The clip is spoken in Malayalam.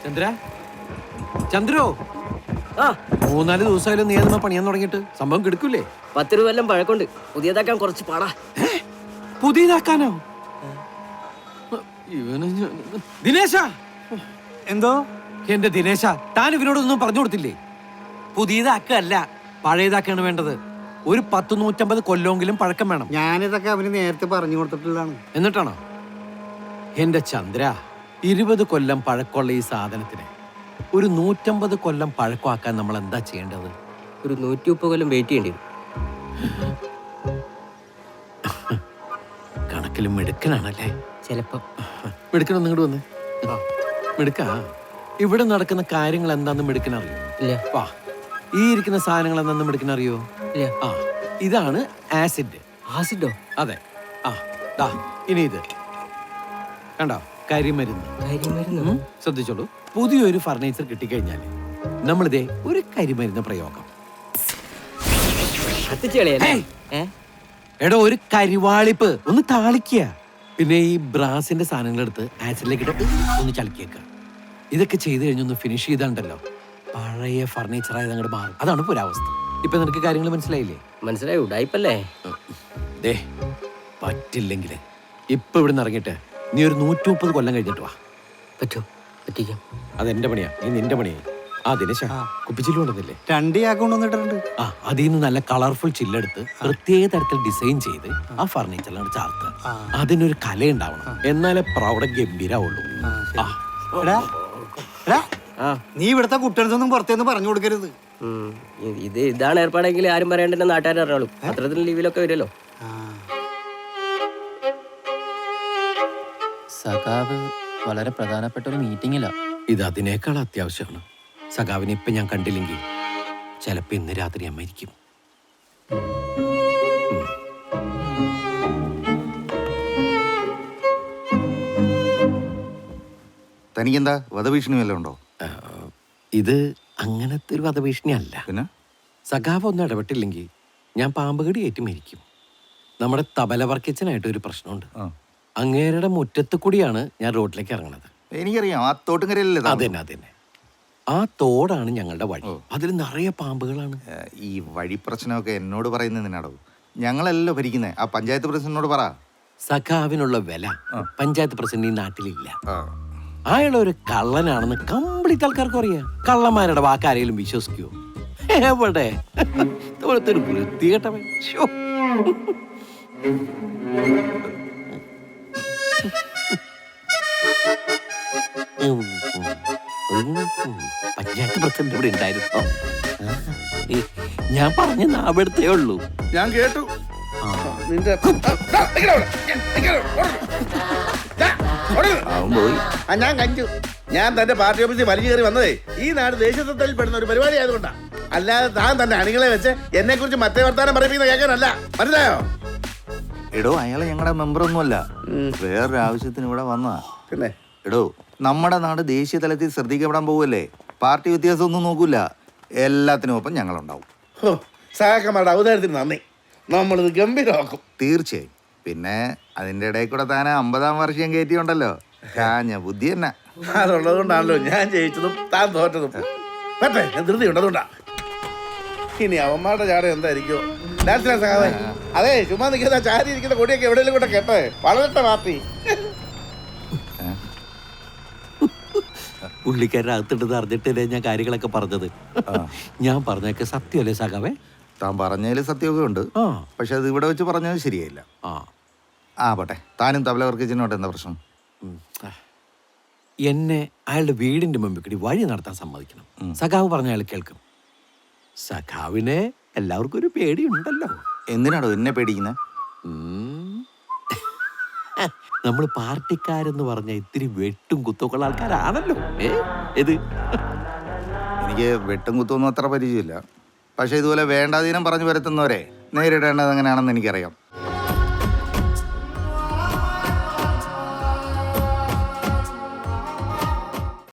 ചന്ദ്ര ചന്ദ്രോ ആ 3-4 ദിവസമായാലും നീ അതുമ്മ പണിയാൻ തുടങ്ങിയിട്ട് സംഭവം കിടക്കൂലേ? 10 രൂപ പഴക്കൊണ്ട് പുതിയതാക്കാൻ കുറച്ച് പാടാ. പുതിയതാക്കാനോ? ദിനേശ, എന്തോ എന്റെ ദിനേശ, താൻ ഇവനോടൊന്നും പറഞ്ഞു കൊടുത്തില്ലേ? പുതിയതാക്കല്ല, പഴയതാക്കാണ് വേണ്ടത്. ഒരു 100-150 കൊല്ലമെങ്കിലും പഴക്കം വേണം. ഞാനിതൊക്കെ അവന് നേരത്തെ പറഞ്ഞു കൊടുത്തിട്ടുള്ളതാണ്. എന്നിട്ടാണോ? എന്റെ ചന്ദ്ര, 20 കൊല്ലം പഴക്കമുള്ള ഈ സാധനത്തിന് ഒരു 150 കൊല്ലം പഴക്കമാക്കാൻ നമ്മൾ എന്താ ചെയ്യേണ്ടത്? ഒരു 130 കൊല്ലം വെയിറ്റ് ചെയ്യേണ്ടി വരും. കണക്കിലും മിടുക്കനാണല്ലേ? ചിലപ്പോ. മിടുക്കണം, ഇങ്ങോട്ട് വന്ന്. മിടുക്ക, ഇവിടെ നടക്കുന്ന കാര്യങ്ങൾ എന്താന്ന് മിടുക്കനറിയോ? ഇല്ല. വാ, ഈ ഇരിക്കുന്ന സാധനങ്ങൾ എന്താന്ന് മിടുക്കനറിയോ? ഇല്ല. ആ, ഇതാണ് ആസിഡ്. ആസിഡോ? അതെ. ആ, ദാ ഇനി ഇത് കണ്ടോ, കരിമരുന്ന്. കരിമരുന്ന്? ശ്രദ്ധിച്ചോളൂ, പുതിയൊരു ഫർണിച്ചർ കിട്ടിക്കഴിഞ്ഞാൽ നമ്മളിതേ ഒരു കരിമരുന്ന് പ്രയോഗം. എടോ, ഒരു കരിവാളിപ്പ് ഒന്ന് താളിക്കുക. പിന്നെ ഈ ബ്രാസിന്റെ സാധനങ്ങളെടുത്ത് ആസിഡിലേക്ക് ഇട്ട് ഒന്ന് ചളിക്കേക്ക. ഇതൊക്കെ ചെയ്ത് കഴിഞ്ഞൊന്ന് ഫിനിഷ് ചെയ്താണ്ടല്ലോ, പഴയ ഫർണിച്ചർ ആയത് അങ്ങോട്ട് മാറും. അതാണ് പുരാവസ്ഥ. ഇപ്പൊ നിനക്ക് കാര്യങ്ങൾ മനസ്സിലായില്ലേ? മനസ്സിലായി. ഉടായിപ്പല്ലേ? ദേ, പറ്റില്ലെങ്കിൽ ഇപ്പൊ ഇവിടെ നിന്ന് ഇറങ്ങിയിട്ട് നീ ഒരു 130 കൊല്ലം കഴിഞ്ഞിട്ട് വാ. പറ്റോ? പറ്റിക്കാം. അതെന്റെ പണിയാ, നീ നിന്റെ പണിയായി. ആ ദിനേശ, കുപ്പിച്ചില് കൊണ്ടുവന്നില്ലേ? 2 ചാക്ക് കൊണ്ടുവന്നിട്ടുണ്ട്. ആ, അതിൽ നിന്ന് നല്ല കളർഫുൾ ചില്ലെടുത്ത് പ്രത്യേക തരത്തിൽ ഡിസൈൻ ചെയ്ത് ആ ഫർണിച്ചറിലാണ് ചാർത്തുക. അതിനൊരു കല ഉണ്ടാവണം, എന്നാലേ പ്രൗഢ ഗംഭീരാവുള്ളൂ. നീ ഇവിടുത്തെ കുട്ടികൾക്കൊന്നും പുറത്തേന്ന് പറഞ്ഞു കൊടുക്കരുത്. ഇതാണ് ഏർപ്പാടെങ്കിൽ ആരും പറയണ്ടെന്ന് നാട്ടുകാർ അറിയാളൂ. അത്തരത്തിൽ ലീവിലൊക്കെ വരുമല്ലോ. സഖാവ് വളരെ പ്രധാനപ്പെട്ട ഒരു മീറ്റിംഗിലാ. ഇത് അതിനേക്കാൾ അത്യാവശ്യമാണ്. സഖാവിനെ ഇപ്പൊ ഞാൻ കണ്ടില്ലെങ്കിൽ ചിലപ്പോ ഇന്ന് രാത്രി അമ്മ ഇരിക്കും. തനിക്കെന്താ വധഭീഷണി വല്ലതും ഉണ്ടോ? ഇത് അങ്ങനത്തെ ഒരു വധഭീഷണി അല്ല. പിന്നെ സഖാവ് ഒന്നും ഇടപെട്ടില്ലെങ്കിൽ ഞാൻ പാമ്പുകടി ഏറ്റി മരിക്കും. നമ്മുടെ തബല വർക്കിച്ചനായിട്ട് ഒരു പ്രശ്നമുണ്ട്. അങ്ങേരുടെ മുറ്റത്ത് കൂടിയാണ് ഞാൻ റോഡിലേക്ക് ഇറങ്ങുന്നത്. എനിക്കറിയാം, ആ തോട്ടുംകരയല്ലേ? അതന്നെ. ആ തോടാണ് ഞങ്ങളുടെ വഴി. അതിൽ നിറയെ പാമ്പുകളാണ്. ഈ വഴി പ്രശ്നമൊക്കെ എന്നോട് പറയുന്നതിനാടോ? ഞങ്ങളല്ലോ ഭരിക്കുന്നേ. ആ പഞ്ചായത്ത് പ്രസിഡന്റിനോട് പറ. സഖാവിനുള്ള വില പഞ്ചായത്ത് പ്രസിഡന്റ് ഈ നാട്ടിലില്ല. അയാൾ ഒരു കള്ളനാണെന്ന് കംപ്ലീറ്റ് ആൾക്കാർക്ക് അറിയാം. കള്ളന്മാരുടെ വാക്കാരെങ്കിലും വിശ്വസിക്കുവോ? എവിടെ? ഒരു വൃത്തികെട്ടവൻ. പഞ്ചായത്ത് പ്രസിഡന്റ് ഇവിടെ ഉണ്ടായിരുന്നോ? ഞാൻ പറഞ്ഞ നാവെടുത്തേ ഉള്ളൂ. ഞാൻ കേട്ടു. ഞാൻ കഞ്ചു. ഞാൻ തന്റെ പാർട്ടി ഓഫീസിൽ വലിച്ചു കയറി വന്നതേ ഈ നാട് ദേശസ്വത്തയിൽ പെടുന്ന ഒരു പരിപാടി ആയതുകൊണ്ടാ. അല്ലാതെ താൻ തന്നെ അണികളെ വെച്ച് എന്നെ കുറിച്ച് മറ്റേ വർത്താനം പറയിപ്പിക്കുന്ന കേൾക്കാനല്ല. മനസ്സിലായോ? എടോ, അയാളെ ഞങ്ങളുടെ മെമ്പർ ഒന്നുമല്ല, വേറൊരു ആവശ്യത്തിന് ഇവിടെ വന്നതാ. പിന്നെ എടോ, നമ്മുടെ നാട് ദേശീയ തലത്തിൽ ശ്രദ്ധിക്കപ്പെടാൻ പോവല്ലേ. പാർട്ടി വ്യത്യാസം ഒന്നും നോക്കൂല, എല്ലാത്തിനും ഒപ്പം ഞങ്ങളുണ്ടാവും. സഹാക്കന്മാരുടെ ഔദാര്യത്തിന് നന്ദി. നമ്മളിത് ഗംഭീരമാക്കും. തീർച്ചയായും. പിന്നെ അതിന്റെ ഇടയിൽ കൂടെ താനെ 50-ാം വർഷം കയറ്റിയുണ്ടല്ലോ, കാഞ്ഞ ബുദ്ധി തന്നെ. അതുള്ളത് കൊണ്ടാണല്ലോ ഞാൻ ജയിച്ചതും താൻ തോറ്റതും. പറ്റേ, ഞാൻ ധൃതി ഉണ്ട്, അതുകൊണ്ടാ. ഇനി അവന്മാരുടെ ചാട എന്തായിരിക്കോ? അതെ, ചുമ്മാ നിൽക്കുന്ന ചാരി ഇരിക്കുന്ന കൊടിയൊക്കെ എവിടെയെങ്കിലും കൂടെ കേട്ടെ. വളരട്ടെ പാർട്ടി. പുള്ളിക്കാരുടെ അകത്തിട്ട് അറിഞ്ഞിട്ടില്ലേ ഞാൻ കാര്യങ്ങളൊക്കെ പറഞ്ഞത്? ഞാൻ പറഞ്ഞൊക്കെ സത്യമല്ലേ സഖാവേ? താൻ പറഞ്ഞതിൽ സത്യമൊക്കെ ഉണ്ട്, പക്ഷെ അത് ഇവിടെ വെച്ച് പറഞ്ഞത് ശരിയായില്ല. പോട്ടെ, താനും തബല വർക്കിച്ചനോട്ട് എന്താ പ്രശ്നം? എന്നെ അയാളുടെ വീടിന്റെ മുമ്പിൽ കൂടി വഴി നടത്താൻ സമ്മതിക്കണം. സഖാവ് പറഞ്ഞ അയാൾ കേൾക്കും. സഖാവിനെ എല്ലാവർക്കും ഒരു പേടിയുണ്ടല്ലോ. എന്തിനാടോ എന്നെ പേടിക്കുന്നത്? നമ്മൾ പാർട്ടിക്കാരെന്ന് പറഞ്ഞ ഇത്തിരി വെട്ടും കുത്തൊക്കെയുള്ള ആൾക്കാരാണല്ലോ. ഇത് എനിക്ക് വെട്ടും കുത്തൊന്നും അത്ര പരിചയമില്ല, പക്ഷെ ഇതുപോലെ വേണ്ടാതീനം പറഞ്ഞു വരുത്തുന്നവരെ നേരിടേണ്ടത് എങ്ങനെയാണെന്ന് എനിക്കറിയാം.